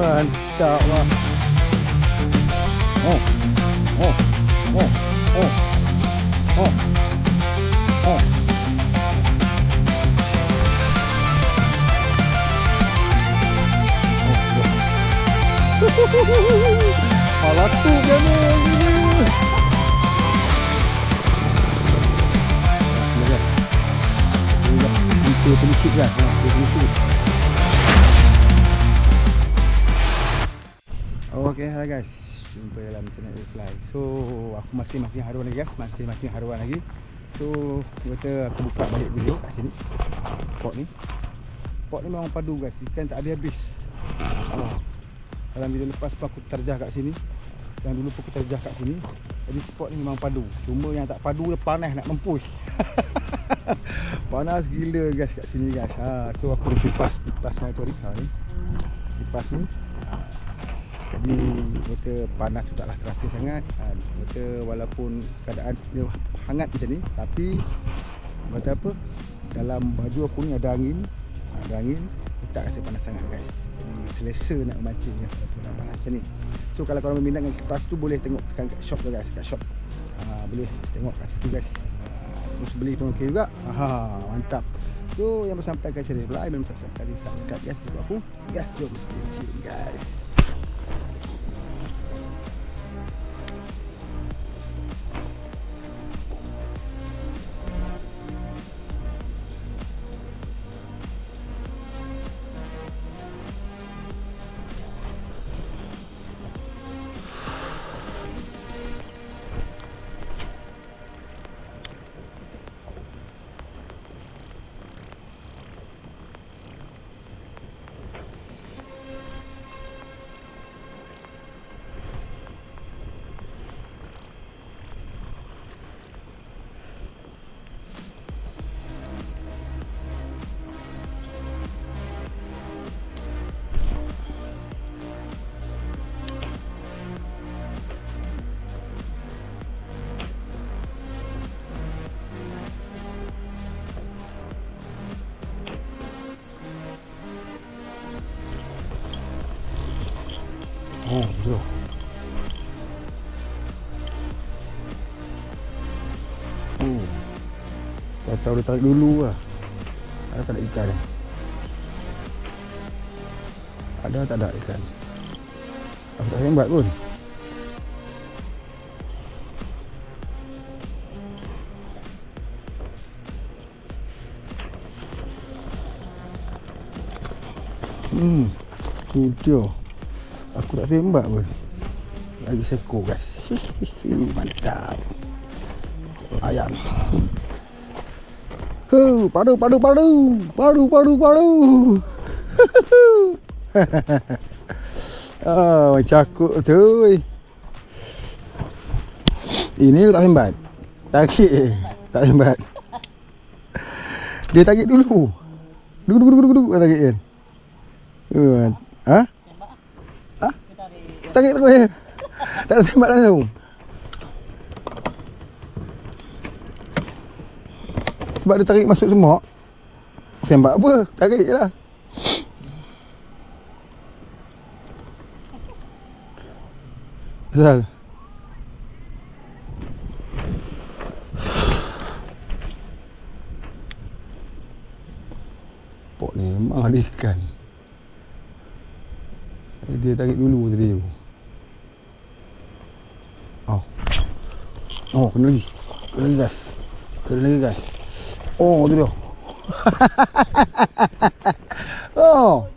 Mantap lah. Oh. Oh. Oh. Oh. Oh. Oh. Alah tu kan ni. Itu pelicit kan. Pelicit. Okay, hi guys, jumpa dalam channel Reply. So aku masih haruan lagi guys, masih haruan lagi. So kata aku buka balik video kat sini. Pot ni memang padu guys, ikan tak habis-habis. Dalam video lepas pun aku terjah kat sini, yang dulu pun aku terjah kat sini. Jadi spot ni memang padu, cuma yang tak padu dia panas nak mempush. Panas gila guys kat sini guys. So aku kipas motorik ni. Kipas ni. Jadi kata panas tu taklah terasa sangat. Kata walaupun keadaan dia hangat macam ni, tapi kata apa, dalam baju aku ni ada angin. Ada angin, tak rasa panas sangat guys. Jadi selesa nak memancingnya dalam panas macam ni. So kalau korang berminat dengan kipas tu, boleh tengok tekan kat shop tu guys, kat shop. Boleh tengok kat situ guys. Terus beli pun okey juga. Mantap. So yang bersampai kat channel Reply, belum subscribe guys untuk aku. Guys, jom guys. Oh, betul. Tak tahu dia tarik dulu lah. Ada tak ada ikan? Ada tak ada ikan? Aku tak sembat pun. Tu dia. Aku tak tembak pun. Lagi seko guys. Mantap. Ayam. Padu. Cakuk tu. Ini tak sembat. Tarik. Tak sembat. Dia tarik dulu. Duduk tarik kan. Tarik terus ya. Tak ada tembak langsung. Sebab dia tarik masuk semak. Tembak apa? Tarik je lah. Asal pok ni memang ada ikan. Dia tarik dulu tadi tu. Oh, kena lagi guys. Oh, tu dia. Oh.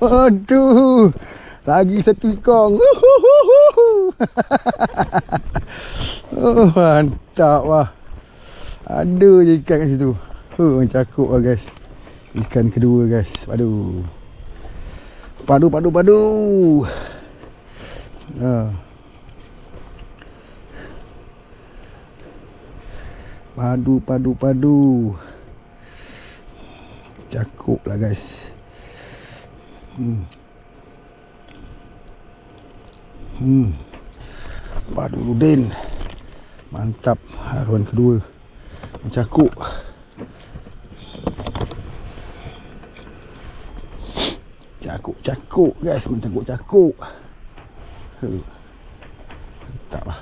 Aduh. Lagi satu ikong. Oh, mantap lah. Ada je ikan kat situ. Mencakuk lah guys. Ikan kedua guys. Padu. Padu. Cakuk lah guys. Padu Ludin. Mantap. Haruan kedua. Cakuk. Cakuk guys. Cakuk. Mantap lah.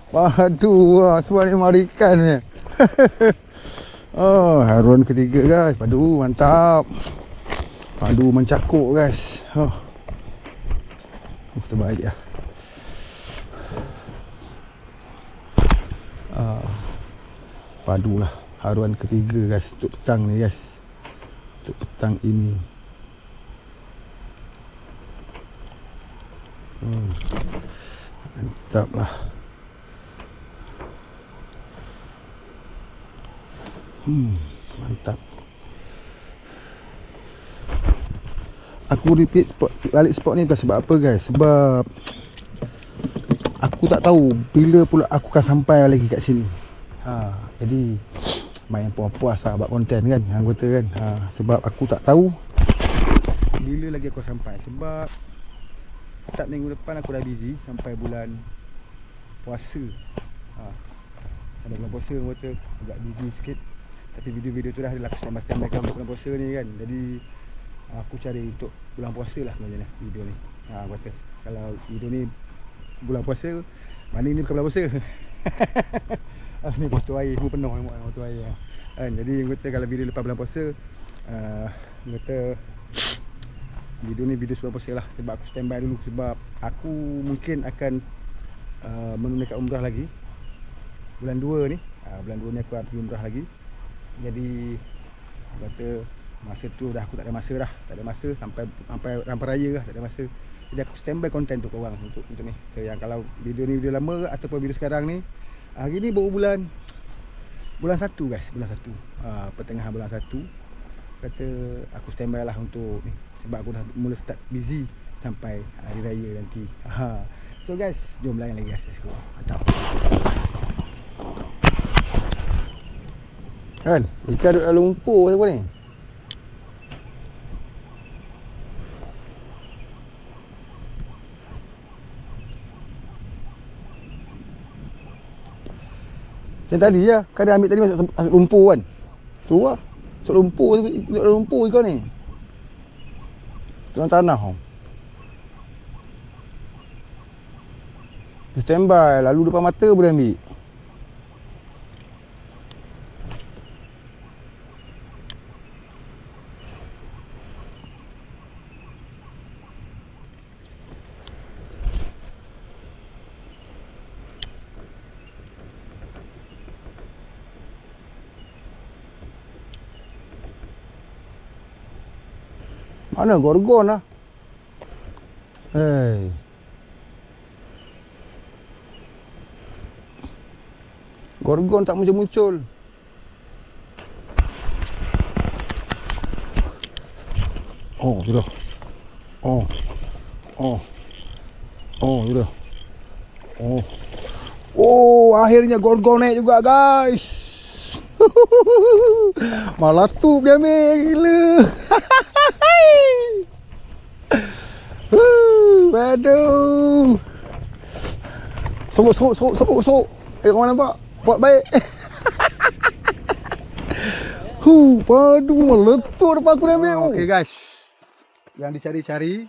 Padu semua ni marikan ni. Haruan ketiga guys. Padu mantap. Padu mencakuk guys. Terbaik lah. Padu lah. Haruan ketiga guys untuk petang ni guys. Untuk petang ini. Mantap lah. Mantap. Aku repeat balik spot ni bukan sebab apa guys. Sebab aku tak tahu bila pula aku akan sampai lagi kat sini. Jadi main puas-puas lah buat konten kan, anggota kan. Sebab aku tak tahu bila lagi aku sampai. Sebab start minggu depan aku dah busy sampai bulan puasa. Sampai bulan puasa anggota agak busy sikit. Tapi video-video tu dah adalah aku standby kan bulan puasa ni kan. Jadi aku cari untuk bulan puasa lah sebenarnya video ni. Kata kalau video ni bulan puasa, mana ni bukan bulan puasa. Ni botol air semua penuh botol air kan. Jadi kata kalau video lepas bulan puasa, kata video ni video sebelum puasa lah. Sebab aku standby dulu. Sebab aku mungkin akan menunaikan umrah lagi bulan 2 ni. Bulan 2 ni aku akan pergi umrah lagi. Jadi kata masa tu dah aku tak ada masa dah. Tak ada masa sampai rampai raya lah, tak ada masa. Jadi aku standby konten untuk korang untuk ni. So, yang kalau video ni video lama ataupun video sekarang ni, hari ni baru bulan 1 guys, bulan 1. Pertengahan bulan 1. Kata aku standby lah untuk ni. Sebab aku dah mula start busy sampai hari raya nanti. So guys, jom layan lagi guys. Let's go. Mantap. Kan, ikan duduk dalam lumpur apa ni? Macam tadi lah, kan dia ambil tadi masuk lumpur kan. Tu lah, masuk lumpur, duduk dalam lumpur ikan ni. Dalam tanah tau. Dia standby, lalu depan mata boleh ambil. Mana gorgon lah. Hei. Gorgon tak muncul-muncul. Oh, tu dah. Tu dah. Akhirnya gorgon naik juga guys. Malah tu dia ambil gila. Waduh. Sok. Orang nampak? Buat baik. Padu meletup depan aku dah ambil. Okey guys. Yang dicari-cari.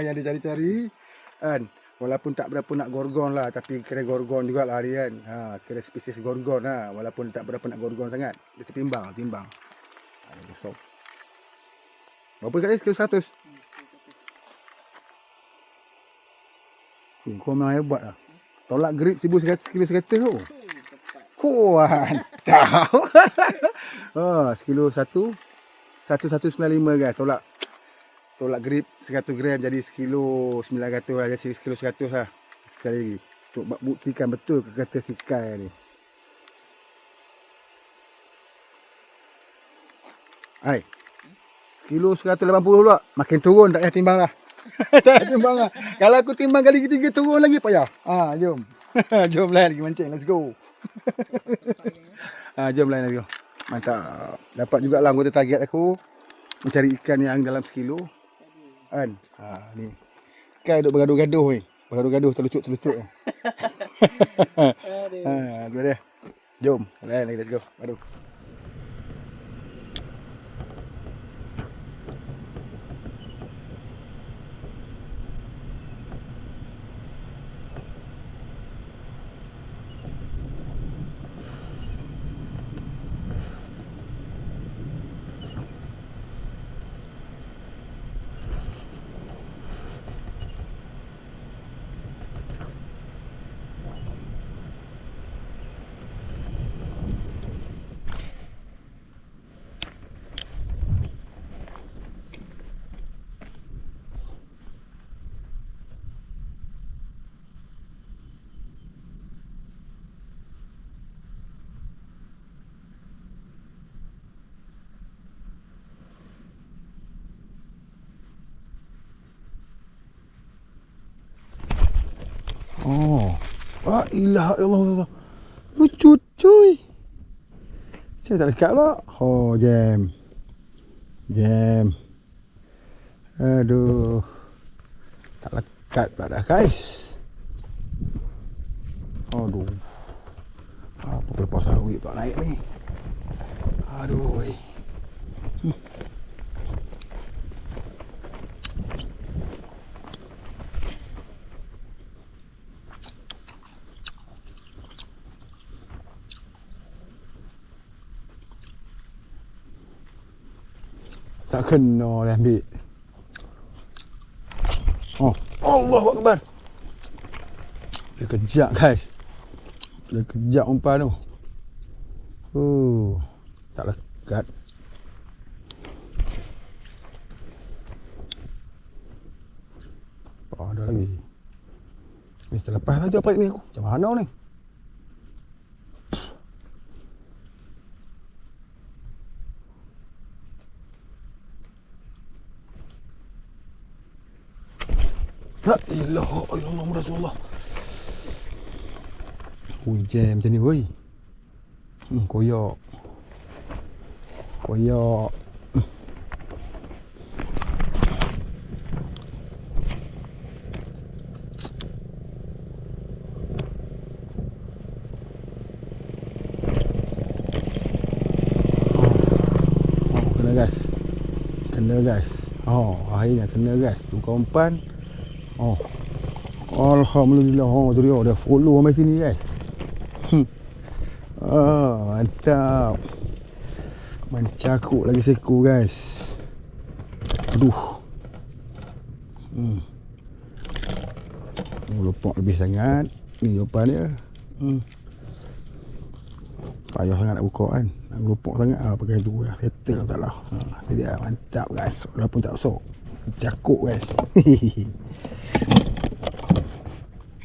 Yang dicari-cari. Kan. Walaupun tak berapa nak gorgon lah. Tapi kira gorgon jugalah dia kan. Kira spesies gorgon lah. Walaupun tak berapa nak gorgon sangat. Dia timbang. Besar. Berapa kat dia? Kilo 100? Kau memang hebat lah. Tolak grip 1,100 kilo 100 tu. Kuat. Tahu. Sekilo 1,195 guys. Tolak grip 100 gram jadi sekilo 900 lah. Jadi sekilo 100 lah. Sekali lagi. Untuk buktikan betul kata si Kai ni. Hai. Sekilo 180 pula. Makin turun tak payah timbang lah. Tak payah timbang lah. Kalau aku timbang kali ketiga turun lagi payah. Jom. Jom lain lagi mancing. Let's go. Jom lain lagi. Mantap. Dapat juga lah anggota target aku. Mencari ikan yang dalam sekilo. Kan? Ni. Ikan duk bergaduh-gaduh ni. Bergaduh-gaduh terlucut-terlucut. Tu dia. Jom. Lain lagi. Let's go. Aduh. La ilaha illallah. Lucu cuy. Saya tak dekat pula. Jam. Aduh. Tak lekat pula dah guys. Aduh. Apa lepas sawit pula naik ni. Aduh. Tak kena dah ambil. Allahu Akbar. Dia kejap guys. Dia kejap umpan tu. Tak lekat. Ada lagi. Ni terlepas saja paik ni aku. Macam mana ni? La ilaha illallah Rasulullah. Jam macam ni woi. Koyak. Kena guys. Akhirnya kena guys. Tukar umpan. Alhamdulillah. Tu dia follow sampai sini guys. Mantap. Mencakuk lagi seko guys. Aduh. Ni lopok lebih sangat. Ni umpan dia. Payah sangat nak buka kan. Nak lopok sangat pakai tu lah. Settle tak lah. Ni dia mantap guys. Walaupun tak besar. Cakuk guys.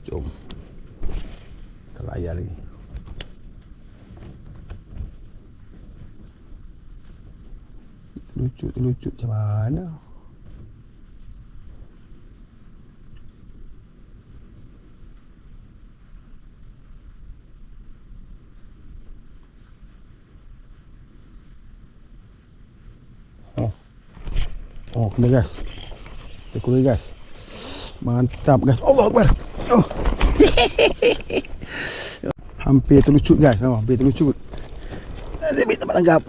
Jom. Kita layan lagi. Terlucut macam mana? Kena gas. Saya kurang gas. Mantap guys. Allah Akbar. Oh. Hampir terlucut guys. Hampir terlucut. Zebit tak tangkap.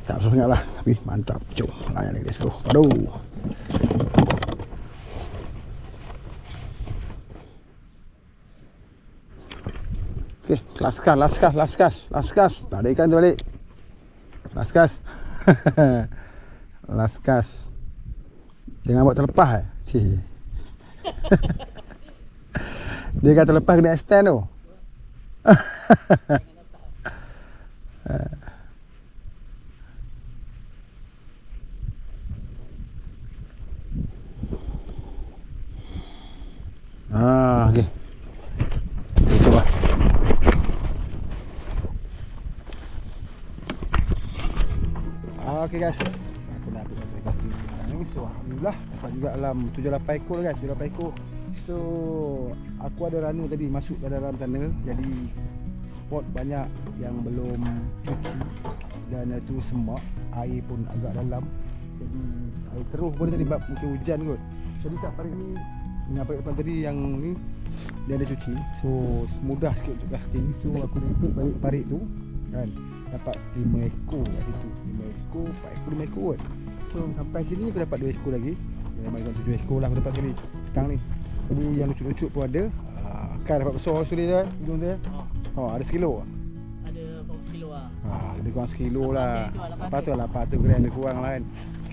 Tak susah sangat lah. Tapi mantap. Jom layan lagi. Let's go. Aduh. Okay, laskas. Tak ada ikan tu balik. Laskas. Laskas. Jangan buat terlepas Cik. Dia kata terlepas kena extend tu. Okey. Cuba. Okey guys. Aku nak ambil satu plastik sekarang ni. So alhamdulillah dapat juga dalam 7-8 ekor guys, 7-8 ekor. So aku ada runner tadi masuk ke dalam sana. Jadi spot banyak yang belum cuci dan itu semak, air pun agak dalam. Jadi air keruh pun tadi sebab mungkin hujan kot. Jadi kat parit ni dengan parit depan tadi yang ni dia ada cuci. So mudah sikit untuk casting. So aku repeat balik parit tu kan. Dapat 5 ekor kat situ. 5 ekor, 4 ekor, 5 ekor kot. So sampai sini aku dapat 2 ekor lagi. Memang 7 ekor lah aku dapat sini petang ni. Jadi yang lucut-lucut pun ada. Kan dapat besar sekali tu kan hujung dia. Ada sekilo. Ada berapa kilo lah? Lebih kurang sekilo lah. Apa tu 800 gram lebih kurang lah kan.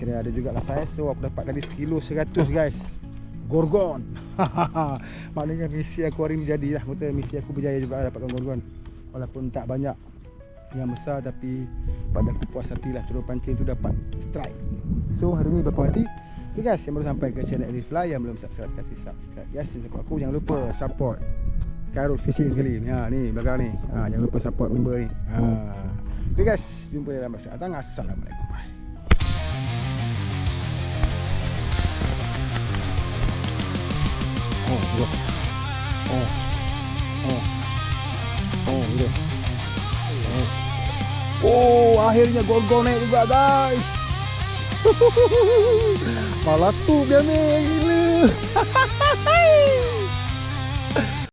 Kira ada juga lah saiz. So aku dapat tadi sekilo 100 guys. Gorgon. Maknanya misi aku hari ni jadilah. Misi aku berjaya juga dapatkan gorgon. Walaupun tak banyak yang besar tapi pada aku puas hati lah terus pancing tu dapat strike. So hari ni berpuas hati. Okay guys, yang baru sampai ke channel Arifly, yang belum subscribe kasih subscribe guys. Dan support aku, jangan lupa support Khairul Fishing sekali ni. Ni belakang ni. Jangan lupa support member ni. Okay guys, jumpa dalam masa datang. Assalamualaikum. Bye. Gitu. Akhirnya gorgon naik juga guys. Malah tu dia ni.